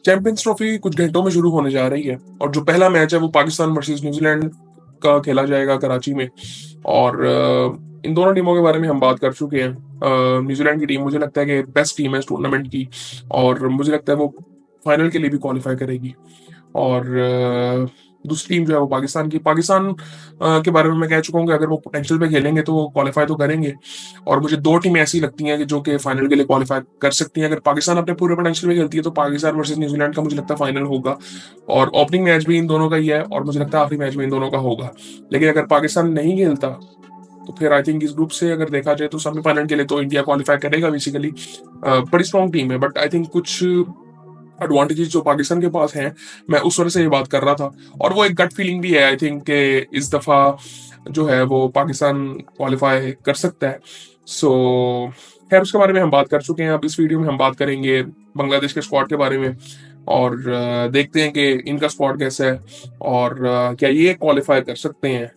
Champions trophy कुछ घंटों में शुरू होने जा रही है और जो पहला मैच है वो पाकिस्तान वर्सेस न्यूजीलैंड का खेला जाएगा कराची में। और इन दोनों टीमों के बारे में हम बात कर चुके हैं। न्यूजीलैंड की टीम मुझे लगता है कि बेस्ट टीम है इस टूर्नामेंट की, और मुझे लगता है वो फाइनल के लिए भी क्वालिफाई करेगी। और दूसरी टीम जो है वो पाकिस्तान के बारे में मैं कह चुका हूँ कि अगर वो पोटेंशियल पे खेलेंगे तो वो क्वालिफाई तो करेंगे। और मुझे दो टीमें ऐसी लगती हैं कि जो कि फाइनल के लिए क्वालिफाई कर सकती हैं। अगर पाकिस्तान अपने पूरे पोटेंशियल में खेलती है तो पाकिस्तान वर्सेस न्यूजीलैंड का मुझे लगता है फाइनल होगा, और ओपनिंग मैच भी इन दोनों का ही है, और मुझे लगता है आखिरी मैच में इन दोनों का होगा। लेकिन अगर पाकिस्तान नहीं खेलता तो फिर आई थिंक इस ग्रुप से अगर देखा जाए तो सेमीफाइनल के लिए तो इंडिया क्वालिफाई करेगा बेसिकली। बड़ी स्ट्रॉन्ग टीम है, बट आई थिंक कुछ एडवांटेजेस जो पाकिस्तान के पास हैं, मैं उस वजह से ये बात कर रहा था। और वो एक गट फीलिंग भी है आई थिंक कि इस दफा जो है वो पाकिस्तान क्वालिफाई कर सकता है। सो खैर, उसके बारे में हम बात कर चुके हैं। अब इस वीडियो में हम बात करेंगे बांग्लादेश के स्क्वाड के बारे में, और देखते हैं कि इनका स्क्वाड कैसा है, और क्या ये क्वालिफाई कर सकते हैं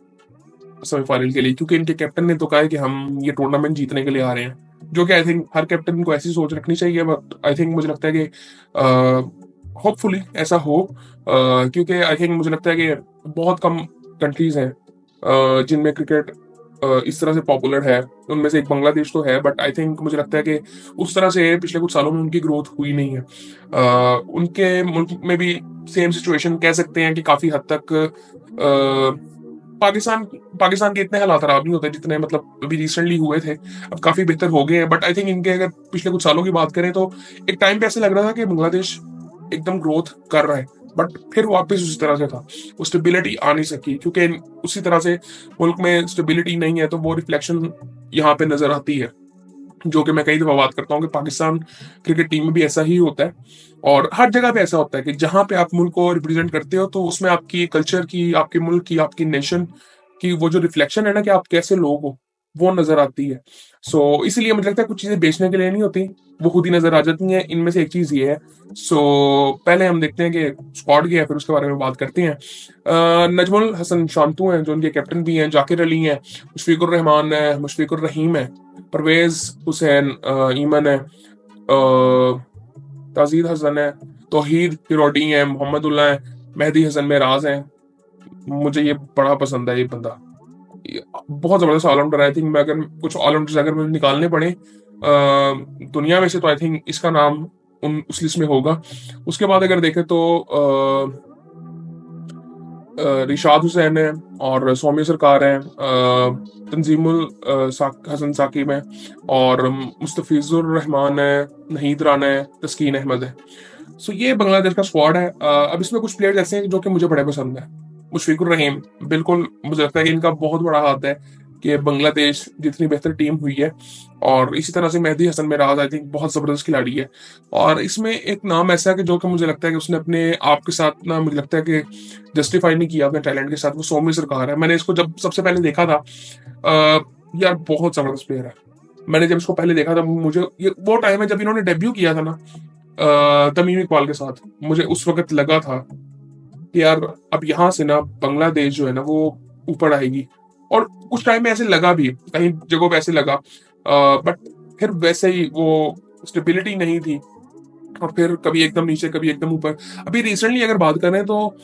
सेमीफाइनल के लिए, क्योंकि इनके कैप्टन ने तो कहा है कि हम ये टूर्नामेंट जीतने के लिए आ रहे हैं। जो कि आई थिंक हर कैप्टन को ऐसी सोच रखनी चाहिए, बट आई थिंक मुझे लगता है कि होपफुली ऐसा हो, क्योंकि आई थिंक मुझे लगता है कि बहुत कम कंट्रीज हैं जिनमें क्रिकेट इस तरह से पॉपुलर है। उनमें से एक बांग्लादेश तो है, बट आई थिंक मुझे लगता है कि उस तरह से पिछले कुछ सालों में उनकी ग्रोथ हुई नहीं है। उनके मुल्क में भी सेम सिचुएशन कह सकते हैं कि काफी हद तक पाकिस्तान पाकिस्तान के इतने हालात खराब नहीं होते जितने मतलब अभी रिसेंटली हुए थे। अब काफी बेहतर हो गए हैं, बट आई थिंक इनके अगर पिछले कुछ सालों की बात करें तो एक टाइम पे ऐसे लग रहा था कि बांग्लादेश एकदम ग्रोथ कर रहा है, बट फिर वापस उसी तरह से था। वो स्टेबिलिटी आ नहीं सकी, क्योंकि उसी तरह से मुल्क में स्टेबिलिटी नहीं है, तो वो रिफ्लेक्शन यहाँ पे नजर आती है। जो कि मैं कई दफा बात करता हूँ कि पाकिस्तान क्रिकेट टीम में भी ऐसा ही होता है, और हर जगह पे ऐसा होता है कि जहां पे आप मुल्क को रिप्रेजेंट करते हो तो उसमें आपकी कल्चर की, आपके मुल्क की, आपकी नेशन की वो जो रिफ्लेक्शन है ना कि आप कैसे लोग हो, वो नजर आती है। सो इसीलिए मुझे लगता है कुछ चीजें बेचने के लिए नहीं होती, वो खुद ही नजर आ जाती हैं। इनमें से एक चीज ये है। सो पहले हम देखते हैं कि स्क्वाड क्या है, फिर उसके बारे में बात करते हैं। नजमुल हसन शांतु हैं जो उनके कैप्टन भी हैं, जाकिर अली हैं, मुशफिकुर रहमान है, मुशफिकुर रहीम है, परवेज हुसैन ईमन है, ताजीद हसन है, तौहीद हिरोडी है, मोहम्मदुल्लाह है, मेहदी हसन मेराज है। मुझे ये बड़ा पसंद है ये बंदा, ये बहुत जबरदस्त ऑलराउंडर है। आई थिंक मैं अगर कुछ ऑलराउंडर्स अगर मुझे निकालने पड़े दुनिया में से, तो आई थिंक इसका नाम उस लिस्ट में होगा। उसके बाद अगर देखें तो रिशाद हुसैन है, और सौम्य सरकार है, तंजीमुल हसन साकिब है, और मुस्तफिजुर रहमान है, नहीद राना है, तस्कीन अहमद है। सो ये बांग्लादेश का स्क्वाड है। अब इसमें कुछ प्लेयर्स ऐसे हैं जो कि मुझे बड़े पसंद है। मुशफिकुर रहीम, बिल्कुल मुझे लगता है कि इनका बहुत बड़ा हाथ है कि बांग्लादेश जितनी बेहतर टीम हुई है। और इसी तरह से मेहदी हसन मिराज आई थिंक बहुत जबरदस्त खिलाड़ी है। और इसमें एक नाम ऐसा है कि जो कि मुझे लगता है कि उसने अपने आप के साथ ना, मुझे लगता है कि जस्टिफाई नहीं किया अपने टैलेंट के साथ, वो सौम्य सरकार है। मैंने इसको जब सबसे पहले देखा था, यार बहुत जबरदस्त प्लेयर है। मैंने जब इसको पहले देखा था, मुझे ये वो टाइम है जब इन्होंने डेब्यू किया था ना तमीम इकबाल के साथ। मुझे उस वक्त लगा था कि यार अब यहाँ से ना बांग्लादेश जो है ना वो ऊपर आएगी। और कुछ टाइम में ऐसे लगा भी, कहीं जगहों पे ऐसे लगा, बट फिर वैसे ही वो स्टेबिलिटी नहीं थी, और फिर कभी एकदम नीचे कभी एकदम ऊपर। अभी रिसेंटली अगर बात करें तो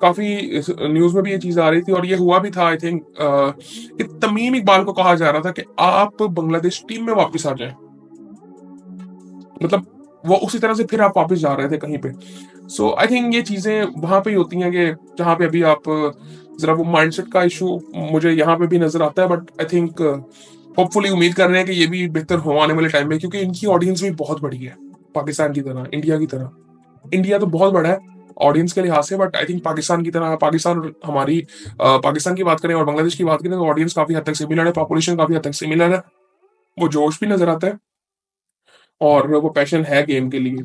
काफी न्यूज में भी ये चीज आ रही थी, और ये हुआ भी था आई थिंक कि तमीम इकबाल को कहा जा रहा था कि आप बांग्लादेश टीम में वापस आ जाएं। मतलब वो उसी तरह से फिर आप वापस जा रहे थे कहीं पे। सो आई थिंक ये चीजें वहां पे ही होती हैं कि जहाँ पे अभी आप जरा वो माइंडसेट का इशू मुझे यहाँ पे भी नजर आता है, बट आई थिंक होपफुली उम्मीद कर रहे हैं कि ये भी बेहतर हो आने वाले टाइम में, क्योंकि इनकी ऑडियंस भी बहुत बड़ी है, पाकिस्तान की तरह, इंडिया की तरह। इंडिया तो बहुत बड़ा है ऑडियंस के लिहाज से, बट आई थिंक पाकिस्तान की तरह, पाकिस्तान और हमारी पाकिस्तान की बात करें और बांग्लादेश की बात करें तो ऑडियंस काफी हद तक सिमिलर है, पॉपुलेशन काफी हद तक सिमिलर है। वो जोश भी नजर आता है, और वो पैशन है गेम के लिए।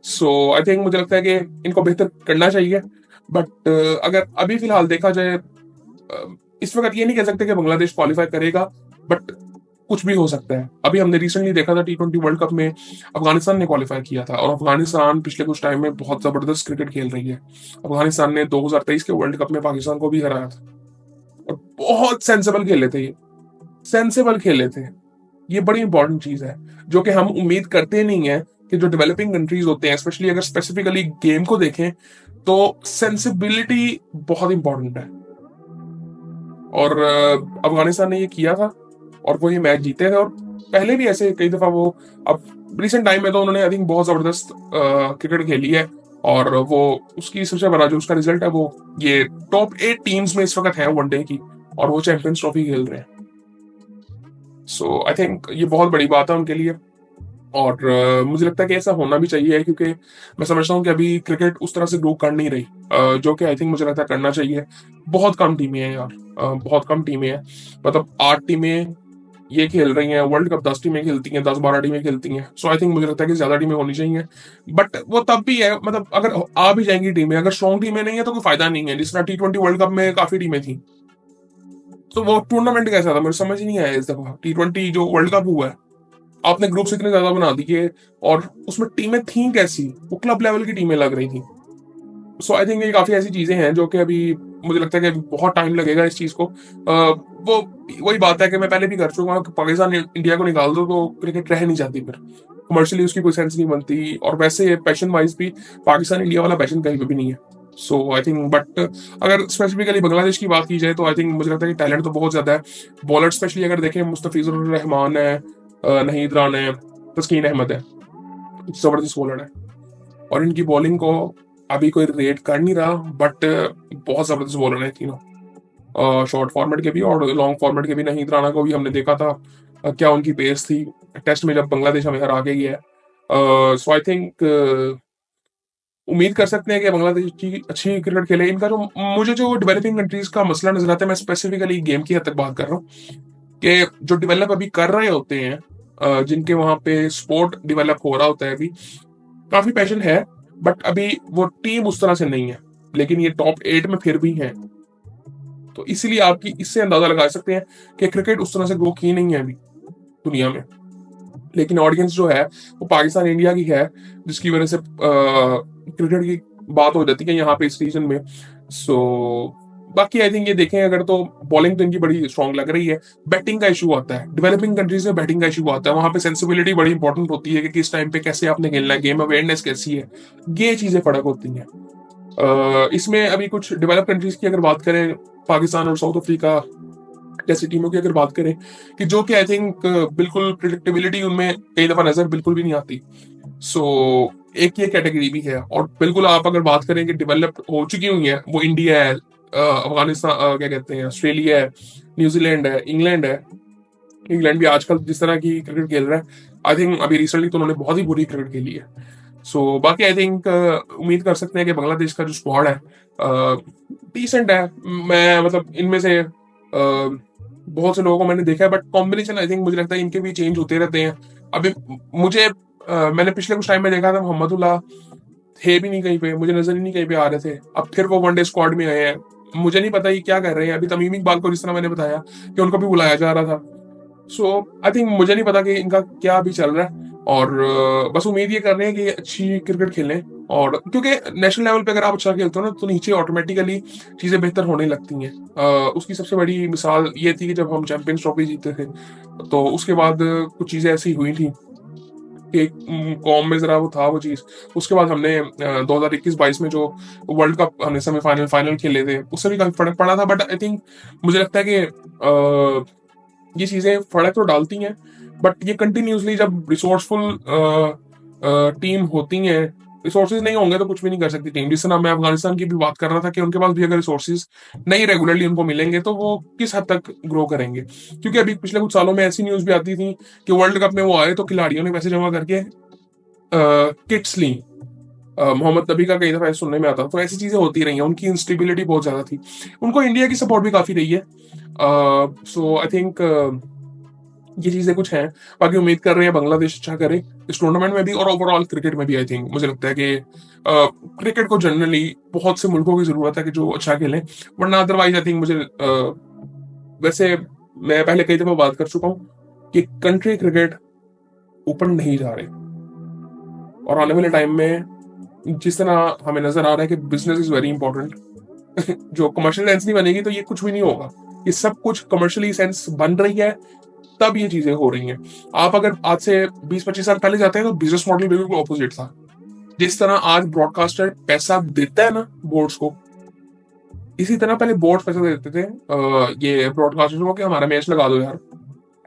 सो आई थिंक मुझे लगता है कि इनको बेहतर करना चाहिए। बट अगर अभी फिलहाल देखा जाए, इस वक्त ये नहीं कह सकते कि बांग्लादेश क्वालिफाई करेगा, बट कुछ भी हो सकता है। अभी हमने रिसेंटली देखा था T20 वर्ल्ड कप में अफगानिस्तान ने क्वालिफाई किया था, और अफगानिस्तान पिछले कुछ टाइम में बहुत जबरदस्त क्रिकेट खेल रही है। अफगानिस्तान ने 2023 के वर्ल्ड कप में पाकिस्तान को भी हराया था, और बहुत सेंसेबल खेले थे ये, सेंसेबल खेले थे। ये बड़ी इंपॉर्टेंट चीज है जो कि हम उम्मीद करते नहीं है कि जो डेवलपिंग कंट्रीज होते हैं, स्पेशली अगर स्पेसिफिकली गेम को देखें, तो सेंसिबिलिटी बहुत इंपॉर्टेंट है। और अफगानिस्तान ने ये किया था और वो ये मैच जीते थे। और पहले भी ऐसे कई दफा वो, अब रिसेंट टाइम में तो उन्होंने आई थिंक बहुत जबरदस्त क्रिकेट खेली है। और वो उसकी सबसे बड़ा जो उसका रिजल्ट है, वो ये टॉप 8 टीम्स में इस वक्त है वनडे की, और वो चैंपियंस ट्रॉफी खेल रहे हैं। सो आई थिंक ये बहुत बड़ी बात है उनके लिए। और मुझे लगता है कि ऐसा होना भी चाहिए, क्योंकि मैं समझता हूँ कि अभी क्रिकेट उस तरह से ग्रो कर नहीं रही, जो कि आई थिंक मुझे लगता है करना चाहिए। बहुत कम टीमें हैं यार, बहुत कम टीमें हैं। मतलब 8 टीमें ये खेल रही हैं, वर्ल्ड कप 10 टीमें खेलती हैं, 10-12 टीमें खेलती हैं। सो आई थिंक मुझे लगता है कि ज्यादा टीमें होनी चाहिए। बट वो तब भी है, मतलब अगर आ भी जाएंगी टीमें, अगर स्ट्रॉन्ग टीमें नहीं है तो कोई फायदा नहीं है। जिस तरह T20 वर्ल्ड कप में काफी टीमें थी, तो वो टूर्नामेंट कैसा था मुझे समझ ही नहीं आया इस दफा। T20 जो वर्ल्ड कप हुआ है, आपने ग्रुप्स इतने ज्यादा बना दिए, और उसमें टीमें थी कैसी, वो क्लब लेवल की टीमें लग रही थी। सो आई थिंक ये काफी ऐसी चीजें हैं जो कि अभी मुझे लगता है कि अभी बहुत टाइम लगेगा इस चीज को। वो वही बात है कि मैं पहले भी कर चुका हूँ कि पाकिस्तान इंडिया को निकाल दो तो क्रिकेट रह नहीं जाती, फिर कमर्शियली उसकी कोई सेंस नहीं बनती, और वैसे पैशन वाइज भी पाकिस्तान इंडिया वाला पैशन कहीं पे भी नहीं है। सो आई थिंक, बट अगर स्पेसिफिकली बांग्लादेश की बात की जाए, तो आई थिंक मुझे लगता है कि टैलेंट तो बहुत ज्यादा है। बॉलर स्पेशली अगर देखें, मुस्तफिजुर रहमान है, नहीद रान है, तस्कीन अहमद है, जबरदस्त बॉलर है। और इनकी बॉलिंग को अभी कोई रेट कर नहीं रहा, बट बहुत जबरदस्त बॉलर है तीनों, शॉर्ट फॉर्मेट के भी और लॉन्ग फॉर्मेट के भी। नहीद राना को भी हमने देखा था, क्या उनकी पेस थी टेस्ट में जब बांग्लादेश हमें हरा के गया है। सो आई थिंक उम्मीद कर सकते हैं कि बांग्लादेश अच्छी क्रिकेट खेले। इनका जो, मुझे जो डेवलपिंग कंट्रीज का मसला नजर आता है, मैं स्पेसिफिकली गेम की हद तक बात कर रहा हूँ, कि जो डेवलप अभी कर रहे होते हैं, जिनके वहां पे स्पोर्ट डेवलप हो रहा होता है अभी, काफी पैशन है, बट अभी वो टीम उस तरह से नहीं है। लेकिन ये टॉप 8 में फिर भी है, तो इसीलिए आपकी इससे अंदाजा लगा सकते हैं कि क्रिकेट उस तरह से ग्रो की नहीं है अभी दुनिया में। लेकिन ऑडियंस जो है वो पाकिस्तान इंडिया की है, जिसकी वजह से क्रिकेट की बात हो जाती है यहाँ पे इस रीजन में। सो बाकी आई थिंक ये देखें अगर, तो बॉलिंग तो इनकी बड़ी स्ट्रांग लग रही है। बैटिंग का इशू आता है डेवलपिंग कंट्रीज में, बैटिंग का इशू आता है, वहां पे सेंसिबिलिटी बड़ी इंपॉर्टेंट होती है कि किस टाइम पे कैसे आपने खेलना है, गेम अवेयरनेस कैसी है, ये चीजें फर्क होती हैं। इसमें अभी कुछ डेवलप कंट्रीज की अगर बात करें, पाकिस्तान और साउथ अफ्रीका जैसी टीमों की अगर बात करें, कि जो कि आई थिंक बिल्कुल प्रिडिक्टेबिलिटी उनमें कई दफा नजर बिल्कुल भी नहीं आती। सो एक ये कैटेगरी भी है। और बिल्कुल आप अगर बात करें कि डेवलप हो चुकी हुई है, वो इंडिया है, अफगानिस्तान, क्या कहते हैं, ऑस्ट्रेलिया है, न्यूजीलैंड है, इंग्लैंड है। इंग्लैंड भी आजकल जिस तरह की क्रिकेट खेल रहा है, आई थिंक अभी रिसेंटली तो उन्होंने बहुत ही बुरी क्रिकेट खेली है। सो बाकी आई थिंक उम्मीद कर सकते हैं कि बांग्लादेश का जो स्क्वाड है डिसेंट है। मैं मतलब इनमें से बहुत से लोगों को मैंने देखा है, बट कॉम्बिनेशन आई थिंक मुझे लगता है इनके भी चेंज होते रहते हैं। अभी मुझे मैंने पिछले कुछ टाइम में देखा था, मोहम्मदुल्लाह थे भी नहीं कहीं पे, मुझे नजर ही नहीं कहीं पे आ रहे थे। अब फिर वो वनडे स्क्वाड में आए हैं, मुझे नहीं पता ये क्या कर रहे हैं। अभी तमीम इकबाल को जिस तरह मैंने बताया कि उनको भी बुलाया जा रहा था। सो आई थिंक मुझे नहीं पता कि इनका क्या अभी चल रहा है। और बस उम्मीद ये कर रहे हैं कि ये अच्छी क्रिकेट खेलें। और क्योंकि नेशनल लेवल पे अगर आप अच्छा खेलते हो ना, तो नीचे ऑटोमेटिकली चीजें बेहतर होने लगती हैं। उसकी सबसे बड़ी मिसाल ये थी कि जब हम चैंपियंस ट्रॉफी जीते थे, तो उसके बाद कुछ चीजें ऐसी हुई थी कि कौम में जरा वो था वो चीज। उसके बाद हमने 2021-22 में जो वर्ल्ड कप हमने सेमीफाइनल फाइनल खेले थे, उससे भी काफी फर्क पड़ा था। बट आई थिंक मुझे लगता है कि ये चीजें फर्क तो डालती हैं, बट ये कंटिन्यूसली जब रिसोर्सफुल टीम होती हैं, रिसोर्सेज नहीं होंगे तो कुछ भी नहीं कर सकती टीम। जिस तरह मैं अफगानिस्तान की भी बात कर रहा था कि उनके पास भी अगर रिसोर्सेज नहीं रेगुलरली उनको मिलेंगे, तो वो किस हद तक ग्रो करेंगे। क्योंकि अभी पिछले कुछ सालों में ऐसी न्यूज भी आती थी कि वर्ल्ड कप में वो आए तो खिलाड़ियों ने पैसे जमा करके किट्स ली। मोहम्मद नबी का कई दफा ऐसे सुनने में आता था। तो ऐसी चीजें होती रही हैं, उनकी इंस्टेबिलिटी बहुत ज्यादा थी। उनको इंडिया की सपोर्ट भी काफी रही है। सो आई थिंक ये चीजें कुछ हैं। बाकी उम्मीद कर रहे हैं बांग्लादेश अच्छा करे इस टूर्नामेंट में भी, और ओवरऑल क्रिकेट में भी। आई थिंक मुझे लगता है कि क्रिकेट को जनरली बहुत से मुल्कों की जरूरत है कि जो अच्छा खेलें, वरना अदरवाइज आई थिंक मुझे वैसे मैं पहले कई दफा बात कर चुका हूँ कि कंट्री क्रिकेट ऊपर नहीं जा रहे। और आने वाले टाइम में जिस तरह हमें नजर आ रहा है कि बिजनेस इज वेरी इंपॉर्टेंट, जो कमर्शियल सेंस नहीं बनेगी तो ये कुछ भी नहीं होगा। ये सब कुछ कमर्शियली सेंस बन रही है, तब ये चीज़ें हो रही हैं। आप अगर आज से 20-25 साल पहले जाते हैं तो बिज़नेस मॉडल बिल्कुल ऑपोज़िट था। जिस तरह आज ब्रॉडकास्टर पैसा देता है ना बोर्ड्स को, इसी तरह पहले बोर्ड्स पैसा देते थे ये ब्रॉडकास्टर्स को कि हमारा मैच लगा दो यार,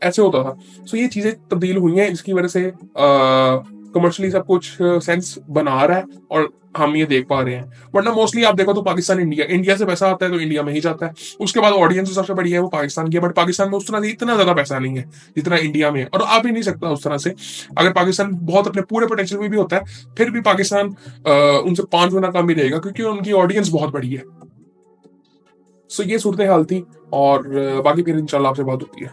ऐसे होता था। सो ये चीज़ें तब्दील हुई हैं, इसकी वजह से कमर्शियली सब कुछ सेंस बना रहा है और हम ये देख पा रहे हैं। वरना मोस्टली आप देखो तो पाकिस्तान, इंडिया, इंडिया से पैसा आता है तो इंडिया में ही जाता है। उसके बाद ऑडियंस जो सबसे बड़ी है वो पाकिस्तान की है, बट पाकिस्तान में उस तरह से इतना ज़्यादा पैसा नहीं है, जितना इंडिया में है और आ भी नहीं सकता उस तरह से। अगर पाकिस्तान बहुत अपने पूरे पोटेंशियल में भी होता है, फिर भी पाकिस्तान उनसे 5 गुना कम ही रहेगा क्योंकि उनकी ऑडियंस बहुत बड़ी है। सो ये सूरत-ए-हाल थी और बाकी फिर इंशाल्लाह आपसे बात होती है।